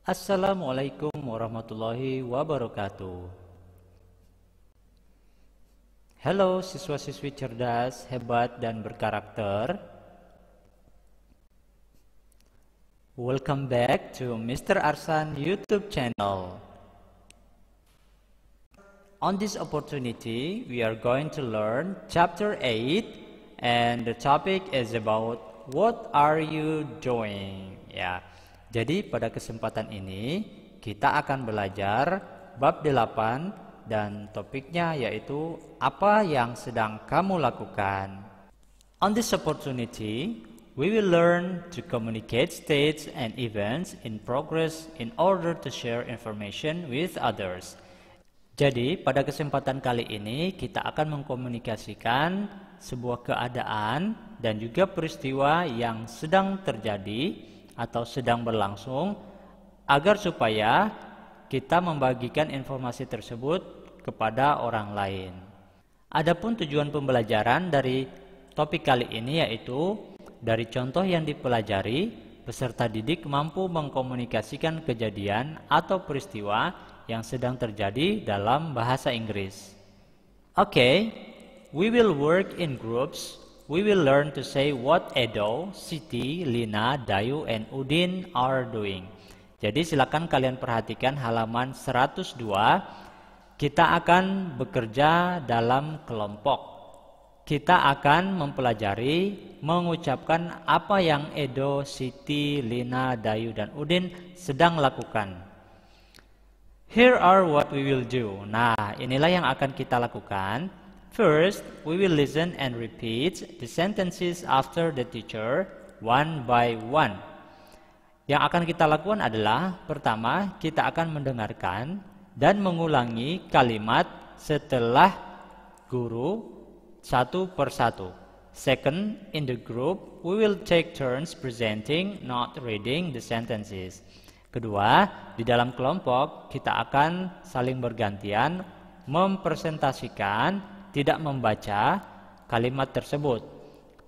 Assalamualaikum warahmatullahi wabarakatuh. Halo siswa-siswi cerdas, hebat, dan berkarakter. Welcome back to Mr. Arsan YouTube channel. On this opportunity, we are going to learn chapter 8 and the topic is about what are you doing? Ya. Jadi pada kesempatan ini kita akan belajar bab 8 dan topiknya yaitu apa yang sedang kamu lakukan. On this opportunity, we will learn to communicate states and events in progress in order to share information with others. Jadi pada kesempatan kali ini kita akan mengkomunikasikan sebuah keadaan dan juga peristiwa yang sedang terjadi atau sedang berlangsung agar supaya kita membagikan informasi tersebut kepada orang lain. Adapun tujuan pembelajaran dari topik kali ini yaitu dari contoh yang dipelajari, peserta didik mampu mengkomunikasikan kejadian atau peristiwa yang sedang terjadi dalam bahasa Inggris. Okay, we will work in groups. We will learn to say what Edo, Siti, Lina, Dayu, and Udin are doing. Jadi silakan kalian perhatikan halaman 102. Kita akan bekerja dalam kelompok. Kita akan mempelajari mengucapkan apa yang Edo, Siti, Lina, Dayu, dan Udin sedang lakukan. Here are what we will do. Nah, inilah yang akan kita lakukan. First, we will listen and repeat the sentences after the teacher one by one. Yang akan kita lakukan adalah pertama, kita akan mendengarkan dan mengulangi kalimat setelah guru satu persatu. Second, in the group, we will take turns presenting, not reading the sentences. Kedua, di dalam kelompok kita akan saling bergantian mempresentasikan, tidak membaca kalimat tersebut.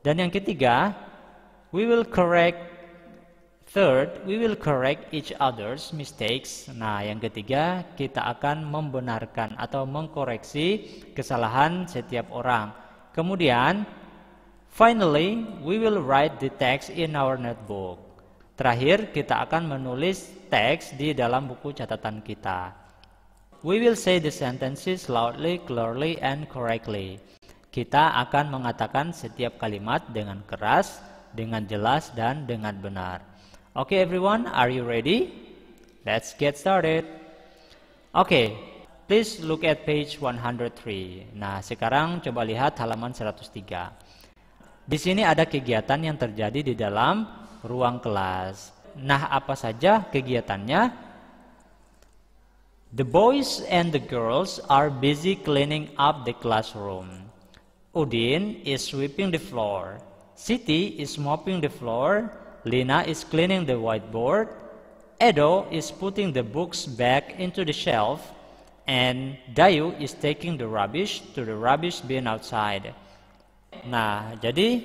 Dan yang ketiga, Third, we will correct each other's mistakes. Nah, yang ketiga, kita akan membenarkan atau mengkoreksi kesalahan setiap orang. Kemudian, finally, we will write the text in our notebook. Terakhir, kita akan menulis teks di dalam buku catatan kita. We will say the sentences loudly, clearly, and correctly. Kita akan mengatakan setiap kalimat dengan keras, dengan jelas, dan dengan benar. Okay, everyone, are you ready? Let's get started. Okay, please look at page 103. Nah, sekarang coba lihat halaman 103. Di sini ada kegiatan yang terjadi di dalam ruang kelas. Nah, apa saja kegiatannya? The boys and the girls are busy cleaning up the classroom. Udin is sweeping the floor. Siti is mopping the floor. Lina is cleaning the whiteboard. Edo is putting the books back into the shelf. And Dayu is taking the rubbish to the rubbish bin outside. Nah, jadi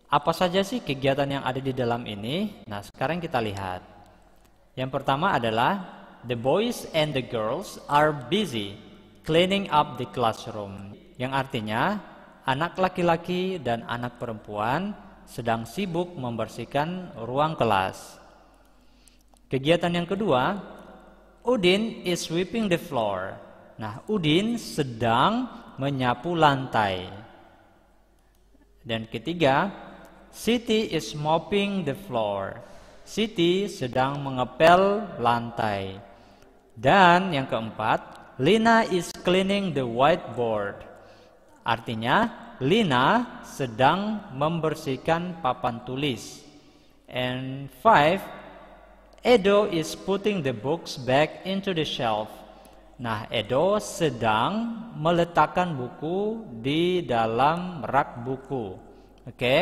apa saja sih kegiatan yang ada di dalam ini? Nah, sekarang kita lihat. Yang pertama adalah the boys and the girls are busy cleaning up the classroom. Yang artinya, anak laki-laki dan anak perempuan sedang sibuk membersihkan ruang kelas. Kegiatan yang kedua, Udin is sweeping the floor. Nah, Udin sedang menyapu lantai. Dan ketiga, Siti is mopping the floor. Siti sedang mengepel lantai. Dan yang keempat, Lina is cleaning the whiteboard. Artinya, Lina sedang membersihkan papan tulis. And 5, Edo is putting the books back into the shelf. Nah, Edo sedang meletakkan buku di dalam rak buku. Oke.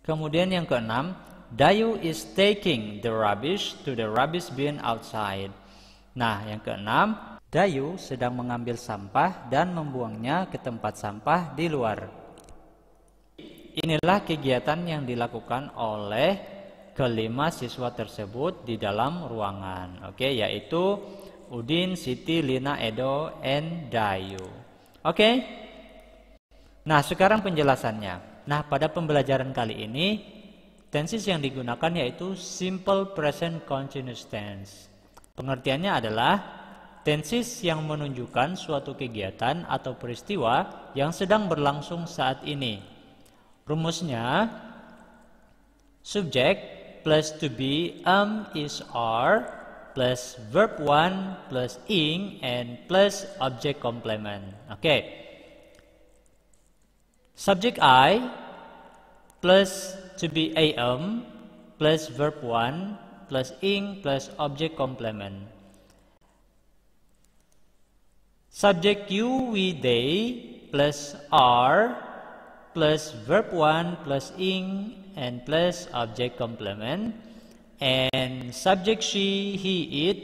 Kemudian yang keenam, Dayu is taking the rubbish to the rubbish bin outside. Nah, yang keenam, Dayu sedang mengambil sampah dan membuangnya ke tempat sampah di luar. Inilah kegiatan yang dilakukan oleh kelima siswa tersebut di dalam ruangan. Oke, yaitu Udin, Siti, Lina, Edo, and Dayu. Oke. Nah, sekarang penjelasannya. Nah, pada pembelajaran kali ini tenses yang digunakan yaitu simple present continuous tense. Pengertiannya adalah tenses yang menunjukkan suatu kegiatan atau peristiwa yang sedang berlangsung saat ini. Rumusnya subject plus to be is are plus verb 1 plus ing and plus object complement. Oke. Subject I plus to be am plus verb 1 plus ing plus object complement. Subject you, we, they plus are plus verb 1 plus ing and plus object complement. And subject she, he, it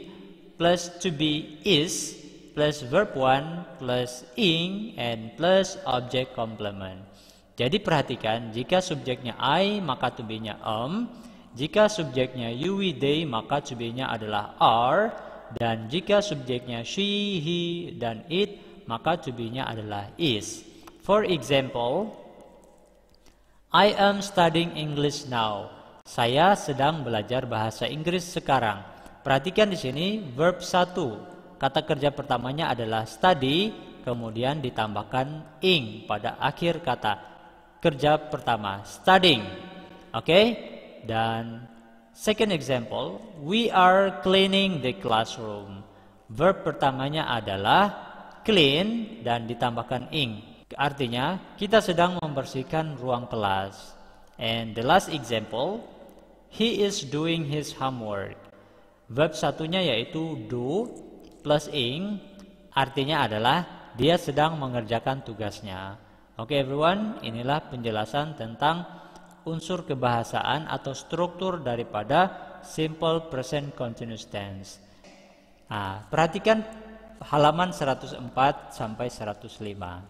plus to be is plus verb 1 plus ing and plus object complement. Jadi perhatikan, jika subjeknya I maka to be-nya jika subjeknya you, we, they maka to be-nya adalah are, dan jika subjeknya she, he, dan it maka to be-nya adalah is. For example, I am studying English now. Saya sedang belajar bahasa Inggris sekarang. Perhatikan di sini verb 1. Kata kerja pertamanya adalah study, kemudian ditambahkan ing pada akhir kata kerja pertama, studying. Oke? Dan second example, we are cleaning the classroom. Verb pertamanya adalah clean dan ditambahkan ing. Artinya, kita sedang membersihkan ruang kelas. And the last example, he is doing his homework. Verb satunya yaitu do plus ing, artinya adalah dia sedang mengerjakan tugasnya. Oke everyone, inilah penjelasan tentang unsur kebahasaan atau struktur daripada simple present continuous tense. Nah, perhatikan halaman 104 sampai 105.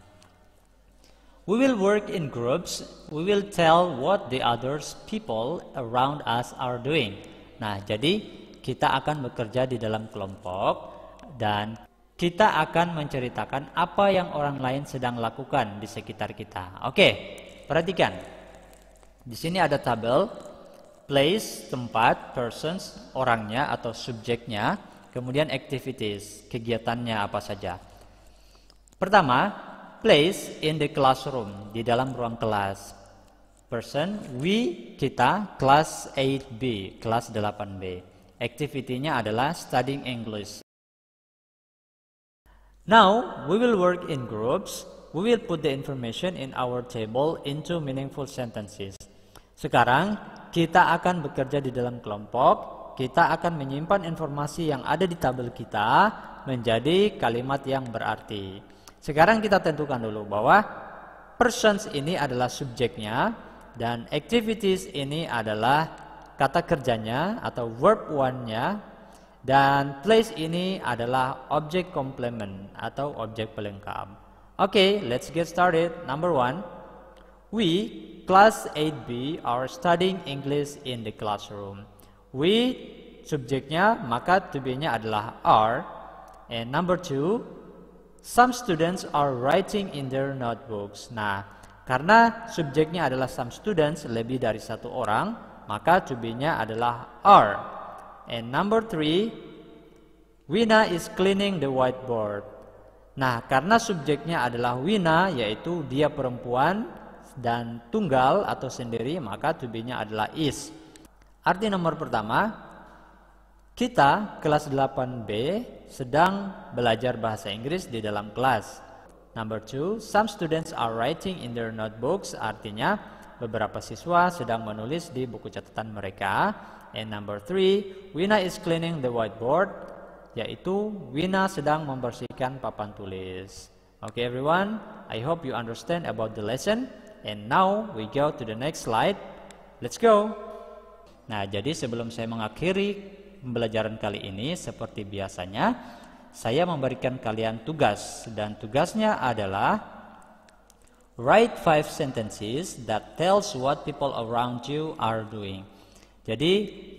We will work in groups. We will tell what the others people around us are doing. Nah, jadi kita akan bekerja di dalam kelompok dan kita akan menceritakan apa yang orang lain sedang lakukan di sekitar kita. Oke, perhatikan. Di sini ada tabel, place, tempat, persons, orangnya atau subjeknya, kemudian activities, kegiatannya apa saja. Pertama, place in the classroom, di dalam ruang kelas. Person, we, kita, kelas 8B, kelas 8B. Activity-nya adalah studying English. Now, we will work in groups. We will put the information in our table into meaningful sentences. Sekarang, kita akan bekerja di dalam kelompok. Kita akan menyimpan informasi yang ada di tabel kita menjadi kalimat yang berarti. Sekarang kita tentukan dulu bahwa persons ini adalah subjeknya dan activities ini adalah kata kerjanya atau verb one-nya. Dan place ini adalah object complement atau objek pelengkap. Oke, let's get started. Number 1, we, class 8B, are studying English in the classroom. We, subjeknya, maka to be-nya adalah are. And number 2, some students are writing in their notebooks. Nah, karena subjeknya adalah some students, lebih dari satu orang, maka to be-nya adalah are. And number 3, Wina is cleaning the whiteboard. Nah, karena subjeknya adalah Wina, yaitu dia perempuan dan tunggal atau sendiri, maka to be-nya adalah is. Arti nomor pertama, kita kelas 8B sedang belajar bahasa Inggris di dalam kelas. Number 2, some students are writing in their notebooks, artinya beberapa siswa sedang menulis di buku catatan mereka. And number 3, Wina is cleaning the whiteboard, yaitu Wina sedang membersihkan papan tulis. Okay everyone, I hope you understand about the lesson. And now we go to the next slide. Let's go. Nah, jadi sebelum saya mengakhiri pembelajaran kali ini, seperti biasanya, saya memberikan kalian tugas. Dan tugasnya adalah write 5 sentences that tells what people around you are doing. Jadi,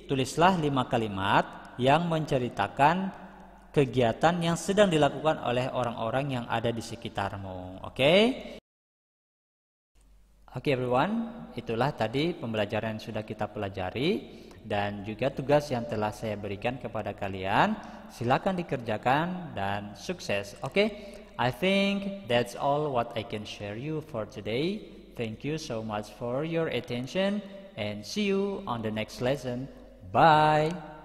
tulislah 5 kalimat yang menceritakan kegiatan yang sedang dilakukan oleh orang-orang yang ada di sekitarmu. Oke? Oke everyone, itulah tadi pembelajaran yang sudah kita pelajari dan juga tugas yang telah saya berikan kepada kalian. Silakan dikerjakan dan sukses. Oke? I think that's all what I can share you for today. Thank you so much for your attention and see you on the next lesson. Bye.